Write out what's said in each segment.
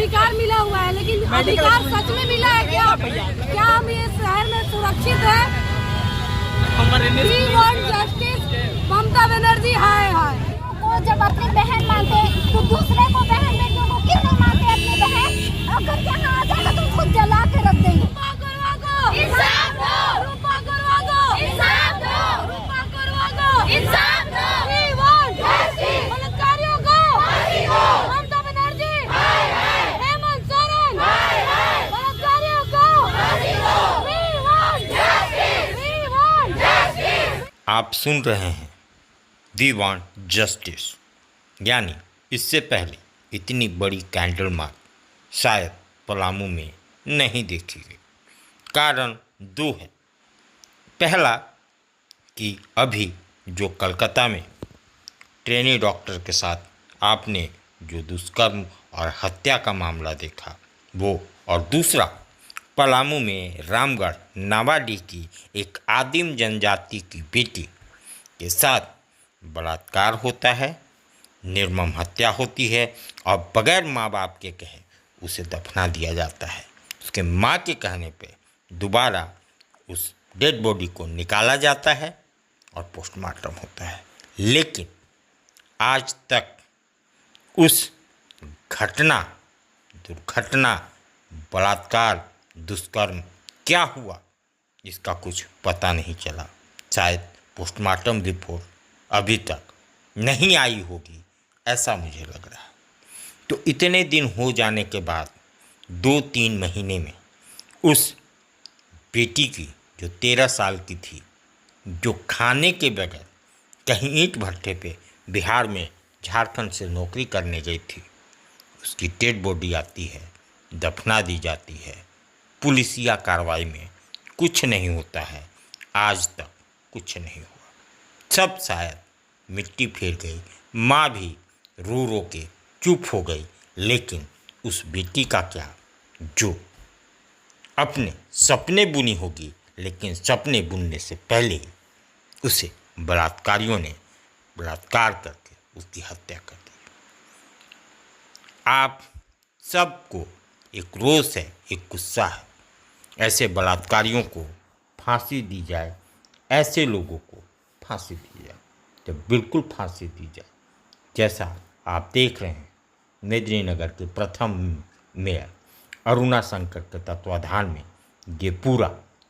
अधिकार मिला हुआ है, लेकिन अधिकार सच में मिला है क्या? क्या हम ये शहर में सुरक्षित है? We want justice, Mamata Banerjee हाय हाय। वो जब अपनी बहन मानते तो दूसरे को बहन बेटियों को क्यों नहीं मानते? अपनी बहन अगर यहाँ आ जाएगा तो खुद जला के रख देंगे। इंसाफ दो, रूपा करवा दो, इंसाफ दो, रूपा करवा दो, इंसाफ दो। We want justice, बलात्कारियों को फांसी दो, ममता बनर्जी हाय हाय, हेमंत सोरेन हाय हाय, बलात्कारियों को फांसी दो। We want justice, we want justice। आप सुन रहे हैं वी वांट जस्टिस, यानी इससे पहले इतनी बड़ी कैंडल मार्च शायद पलामू में नहीं देखी गई। कारण दो है। पहला कि अभी जो कलकत्ता में ट्रेनी डॉक्टर के साथ आपने जो दुष्कर्म और हत्या का मामला देखा वो, और दूसरा पलामू में रामगढ़ नावाडीह की एक आदिम जनजाति की बेटी के साथ बलात्कार होता है, निर्मम हत्या होती है और बगैर माँ बाप के कहे उसे दफना दिया जाता है। उसके माँ के कहने पे दोबारा उस डेड बॉडी को निकाला जाता है और पोस्टमार्टम होता है। लेकिन आज तक उस दुर्घटना, बलात्कार, दुष्कर्म क्या हुआ इसका कुछ पता नहीं चला। शायद पोस्टमार्टम रिपोर्ट अभी तक नहीं आई होगी, ऐसा मुझे लग रहा है। तो इतने दिन हो जाने के बाद 2-3 महीने में उस बेटी की जो 13 साल की थी, जो खाने के बगैर कहीं ईंट भट्टे पे बिहार में झारखंड से नौकरी करने गई थी, उसकी डेड बॉडी आती है, दफना दी जाती है। पुलिसिया कार्रवाई में कुछ नहीं होता है, आज तक कुछ नहीं हुआ। सब शायद मिट्टी फेर गई, माँ भी रो रो के चुप हो गई। लेकिन उस बेटी का क्या जो अपने सपने बुनी होगी, लेकिन सपने बुनने से पहले ही उसे बलात्कारियों ने बलात्कार करके उसकी हत्या कर दी। आप सबको एक रोष है, एक गुस्सा है, ऐसे बलात्कारियों को फांसी दी जाए, ऐसे लोगों को फांसी दी जाए, तो बिल्कुल फांसी दी जाए। जैसा आप देख रहे हैं मेदिनीनगर के प्रथम मेयर अरुणा शंकर के तत्वाधान में ये पूरा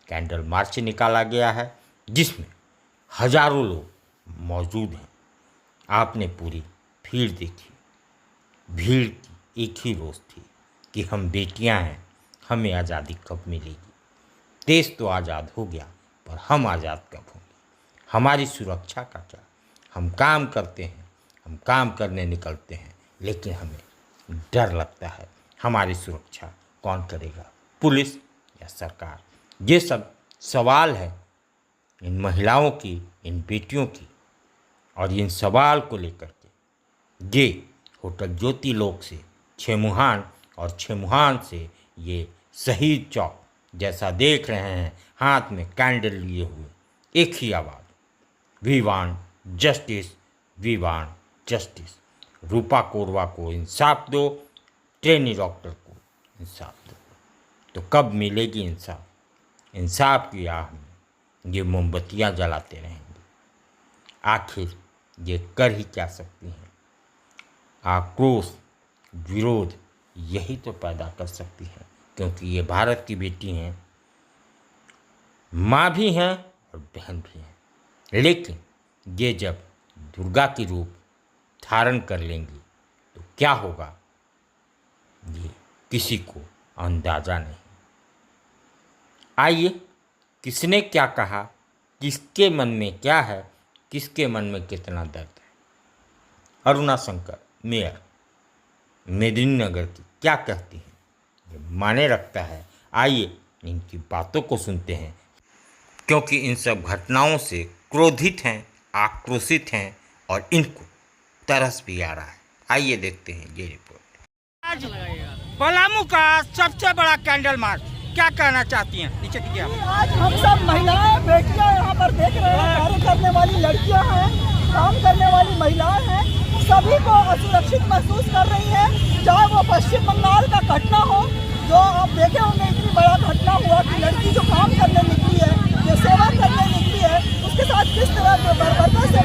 कैंडल मार्च निकाला गया है, जिसमें हजारों लोग मौजूद हैं। आपने पूरी भीड़ देखी। भीड़ की एक ही रोज थी कि हम बेटियां हैं, हमें आज़ादी कब मिलेगी। देश तो आज़ाद हो गया, पर हम आज़ाद कब होंगे? हमारी सुरक्षा का क्या? हम काम करते हैं, हम काम करने निकलते हैं, लेकिन हमें डर लगता है हमारी सुरक्षा कौन करेगा, पुलिस या सरकार? ये सब सवाल है इन महिलाओं की, इन बेटियों की। और इन सवाल को लेकर के ये होटल ज्योति लोक से छेमुहान और छेमुहान से ये शहीद चौक जैसा देख रहे हैं, हाथ में कैंडल लिए हुए, एक ही आवाज़, we want justice, we want justice. Rupa Korwa को इंसाफ दो, ट्रेनी डॉक्टर को इंसाफ दो। तो कब मिलेगी इंसाफ? इंसाफ की आह में ये मोमबत्तियाँ जलाते रहेंगे। आखिर ये कर ही क्या सकती हैं? आक्रोश, विरोध यही तो पैदा कर सकती है, क्योंकि ये भारत की बेटी हैं, माँ भी हैं और बहन भी हैं। लेकिन ये जब दुर्गा की रूप धारण कर लेंगी तो क्या होगा, ये किसी को अंदाज़ा नहीं। आइए, किसने क्या कहा, किसके मन में क्या है, किसके मन में कितना दर्द है। अरुणा शंकर मेयर मेदिनीनगर की क्या कहती हैं, ये माने रखता है। आइए इनकी बातों को सुनते हैं, क्योंकि इन सब घटनाओं से क्रोधित हैं, आक्रोशित हैं और इनको तरस भी आ रहा है। आइए देखते हैं ये रिपोर्ट। आज पलामू का सबसे बड़ा कैंडल मार्च, क्या कहना चाहती हैं? नीचे कीजिए आप। आज हम सब महिलाएं, बेटियां यहाँ पर देख रहे हैं, कार्य करने वाली लड़कियां हैं, काम करने वाली महिलाएं हैं, सभी को असुरक्षित महसूस कर रही हैं। चाहे वो पश्चिम बंगाल का घटना हो, जो आप देखे होंगे इतनी बड़ा घटना हुआ कि लड़की जो काम करने निकली है, जो सेवा करने निकली है, उसके साथ किस तरह से बर्बरता से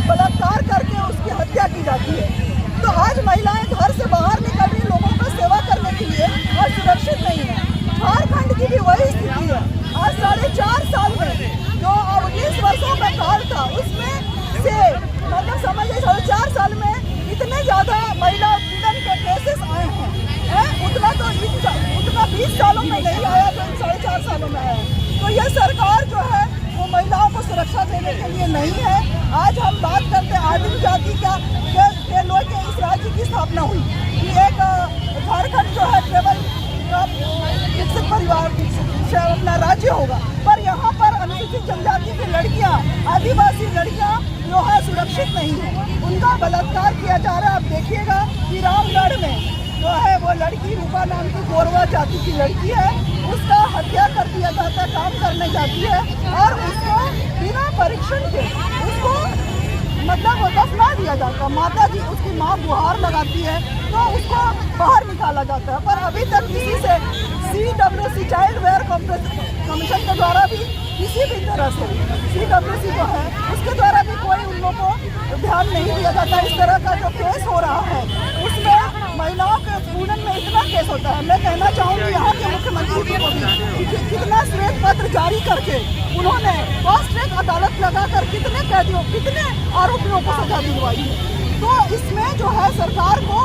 बलात्कार करके उसकी हत्या की जाती है। तो आज महिलाएं घर से बाहर निकल रही लोगों का सेवा करने के लिए और सुरक्षित नहीं है। झारखंड की भी वही स्थिति है। आज 4.5 साल में जो 19 वर्षों का काल था उसमें से मतलब समझिए 4.5 साल में इतने ज़्यादा महिला उत्पीड़न के केसेस आए हैं, उतना 20 सालों में नहीं आया जो इन 4.5 सालों में आया। तो यह सरकार जो है वो महिलाओं को सुरक्षा देने के लिए नहीं है। आज हम बात करते हैं आदिम जाति के लोग के इस राज्य की स्थापना हुई कि एक झारखंड जो है केवल विकसित परिवार अपना राज्य होगा, पर यहाँ पर अनुसूचित जनजाति की लड़कियाँ, आदिवासी लड़कियाँ जो है सुरक्षित नहीं है, उनका बलात्कार किया जा रहा है। आप देखिएगा कि रामगढ़ में जो है वो लड़की रूपा नाम की गोरवा जाति की लड़की है, उसका हत्या कर दिया जाता है, काम करने जाती है और उसको बिना परीक्षण के उसको मतलब दफना दिया जाता है। माता जी उसकी माँ गुहार लगाती है तो उसको बाहर निकाला जाता है, पर अभी तक किसी से CWC चाइल्ड वेयर कमीशन के द्वारा भी किसी भी तरह से CWC जो है उसके द्वारा भी कोई उन लोगों को ध्यान नहीं दिया जाता। इस तरह का जो केस हो रहा है उसमें महिलाओं के उत्पीड़न में इतना केस होता है। मैं कहना चाहूँगी यहाँ के मुख्यमंत्री जी को भी कितना श्वेत पत्र जारी करके उन्होंने फास्ट ट्रैक अदालत लगाकर कितने कैदियों कितने आरोपियों को सजा दिलवाई है। तो इसमें जो है सरकार को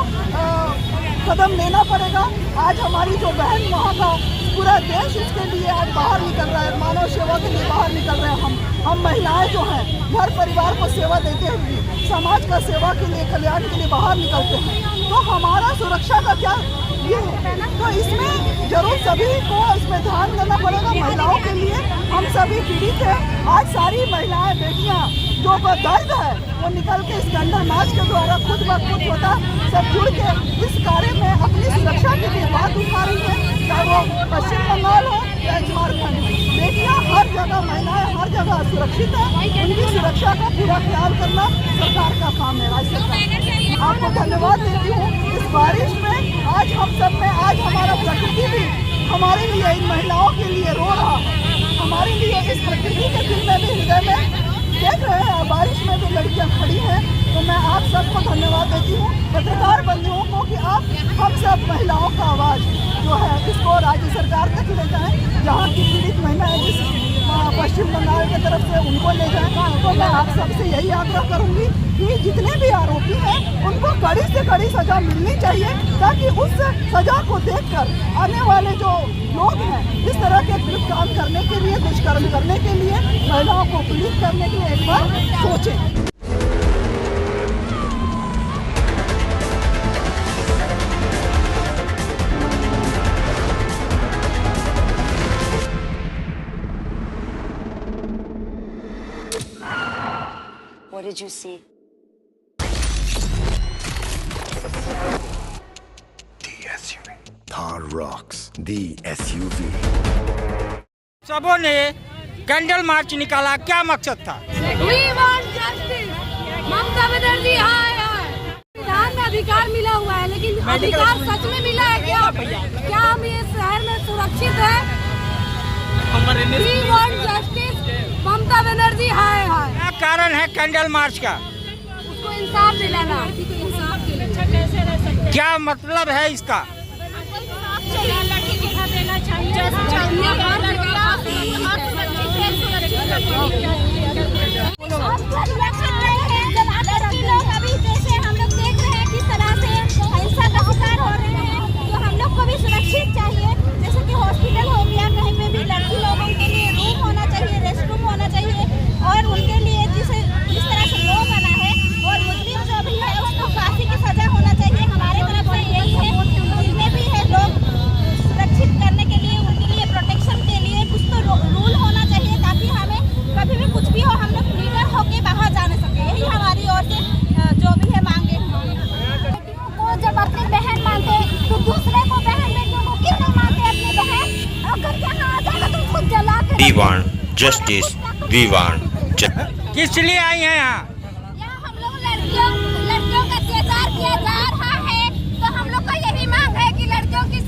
कदम लेना पड़ेगा। आज हमारी जो बहन वहाँ का पूरा देश इसके लिए आज बाहर निकल रहा है, मानव सेवा के लिए बाहर निकल रहे हैं। हम महिलाएं जो हैं घर परिवार को सेवा देते हुए समाज का सेवा के लिए कल्याण के लिए बाहर निकलते हैं। तो हमारा सुरक्षा का क्या ये है, तो इसमें जरूर सभी को इसमें ध्यान देना पड़ेगा। महिलाओं के लिए हम सभी पीड़ित हैं। आज सारी महिलाएं बेटियां जो को दर्द है वो निकल के इस कैंडल मार्च के द्वारा खुद ब खुद होता सब जुड़ के इस कार्य में अपनी सुरक्षा के लिए बात उठा रही है, चाहे वो पश्चिम बंगाल हो या झारखंड। बेटियां हर जगह, महिलाएं हर जगह सुरक्षित है, उनकी सुरक्षा का पूरा ख्याल करना सरकार का काम है, राज्य सरकार। आपको धन्यवाद देती हूँ। इस बारिश में आज हम सब में आज हमारा प्रकृति भी हमारे लिए इन महिलाओं के लिए रो रहा है। हमारे लिए इस प्रकृति के दिल में भी हृदय में देख रहे हैं, बारिश में भी लड़कियां खड़ी हैं। तो मैं आप सबको धन्यवाद देती हूँ, पत्रकार बंधुओं को, कि आप हम सब महिलाओं का आवाज़ जो है इसको राज्य सरकार तक ले जाएं। जहाँ की पीड़ित महिलाएं जिस पश्चिम बंगाल की तरफ से उनको ले जाएं। तो मैं आप सबसे यही आग्रह करूँगी कि जितने भी आरोपी हैं उनको कड़ी से कड़ी सजा मिलनी चाहिए, ताकि उस सजा को देखकर आने वाले जो लोग हैं इस तरह के गलत काम करने के लिए, दुष्कर्म करने के लिए, महिलाओं को पीड़ित करने के लिए एक बार सोचें। What did you see? The SUV. Thar Rocks. The SUV. सबों ने कैंडल मार्च निकाला, क्या मकसद था? We want justice. Mamata Banerjee हाय हाय। संविधान में अधिकार मिला हुआ है, लेकिन अधिकार सच में मिला है क्या? क्या हम ये शहर में सुरक्षित है? We want justice. Mamata Banerjee हाय हाय। क्या कारण है कैंडल मार्च का? उसको इंसाफ दिलाना। इंसाफ दिलाना। क्या मतलब है इसका? लड़की के साथ देना लड़की लोग अभी जैसे हम लोग देख रहे हैं किस तरह से हिंसा का शिकार हो रहे हैं, तो हम लोग को भी सुरक्षित चाहिए। जैसे कि हॉस्पिटल हो गया, कहीं पे भी लड़की लोगों के लिए रूम होना चाहिए, रेस्ट रूम होना चाहिए, और उनके लिए जिस तरह से लो बना है, और मुस्लिम जो भी है उसको फांसी की सजा होना चाहिए। हमारे तरफ से यही है, जितने भी है लोग सुरक्षित करने के लिए, उनके लिए प्रोटेक्शन के लिए कुछ तो रूल होना चाहिए, ताकि हमें कभी भी कुछ भी हो हम लोग फ्रीडम होके बाहर जाने सके। यही हमारी ओर से जो भी है मांगे। वो जब अपनी बहन मानते तो दूसरे को बहन बेटियों को क्यों नहीं मानते अपनी बहन? अगर यहाँ आ जाएगा तो खुद जला के We want justice. We want justice. किस लिए आई हैं यहाँ? यहाँ हम लोग लड़कियों का अत्याचार किया जा रहा है, तो हम लोग का यही मांग है कि लड़कियों की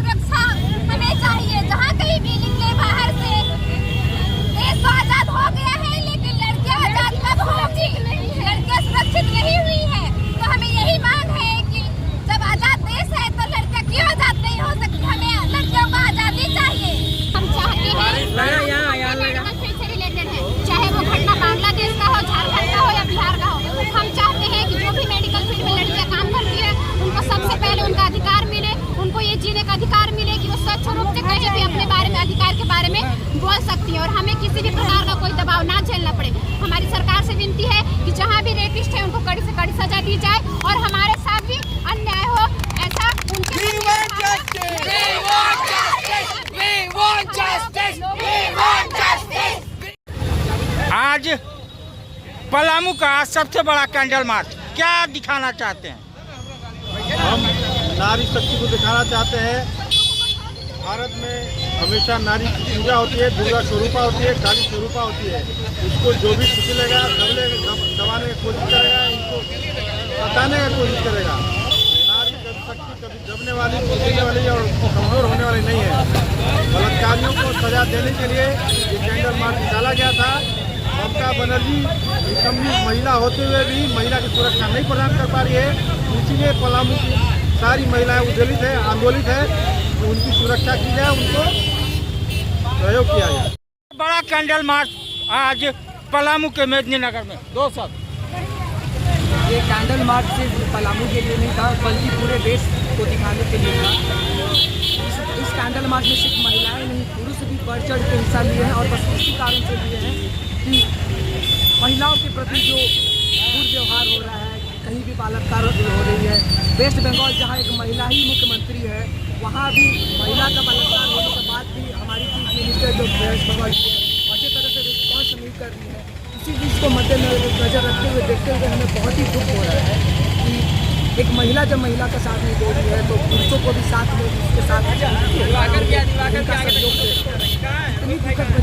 बारे में बोल सकती हैं और हमें किसी भी प्रकार का कोई दबाव ना झेलना पड़े। हमारी सरकार से विनती है कि जहाँ भी रेपिस्ट है उनको कड़ी से कड़ी सजा दी जाए और हमारे साथ भी अन्याय हो ऐसा उनके आज पलामू का सबसे बड़ा कैंडल मार्च क्या दिखाना चाहते हैं? हम नारी शक्ति को दिखाना चाहते हैं। भारत में हमेशा नारी की पूजा होती है, दुर्गा स्वरूपा होती है, काली स्वरूपा होती है। इसको जो भी कुचलेगा, दबाने की कोशिश करेगा, इनको बताने की कोशिश करेगा। नारी शक्ति कभी दबने वाली, कुचलने वाली और कमजोर होने वाली नहीं है। बलात्कारियों को सजा देने के लिए ये कैंडल मार्च निकाला गया था। ममता बनर्जी निकम्मी महिला होते हुए भी महिला की सुरक्षा नहीं प्रदान कर पा रही है। इसीलिए पलामू की सारी महिलाएं उद्वेलित है, आंदोलित है। उनकी सुरक्षा की जाए, उनको सहयोग किया जाए। बड़ा कैंडल मार्च आज पलामू के मेदिनीनगर में 2 शब्द। ये कैंडल मार्च सिर्फ पलामू के लिए नहीं था, बल्कि पूरे देश को दिखाने के लिए था। इस कैंडल मार्च में सिर्फ महिलाएं नहीं, पुरुष भी बढ़ चढ़ के हिस्सा लिए हैं और बस इसी कारण से लिए हैं कि महिलाओं के प्रति जो दुर्व्यवहार हो रहा है, कहीं भी बलात्कार हो रही है। वेस्ट बंगाल जहाँ एक महिला ही मुख्यमंत्री है, वहाँ भी महिला का बलात्कार होने के बाद भी हमारी चीफ मिनिस्टर जो वेस्ट बंगाल की है अच्छी तरह से रिस्पॉन्स नहीं कर रही है। इसी चीज़ को मद्देनजर रखते हुए देखते हुए हमें बहुत ही दुख हो रहा है कि एक महिला जब महिला का साथ नहीं दे रही है तो पुरुषों को भी साथ में उसके साथ इतनी दुखद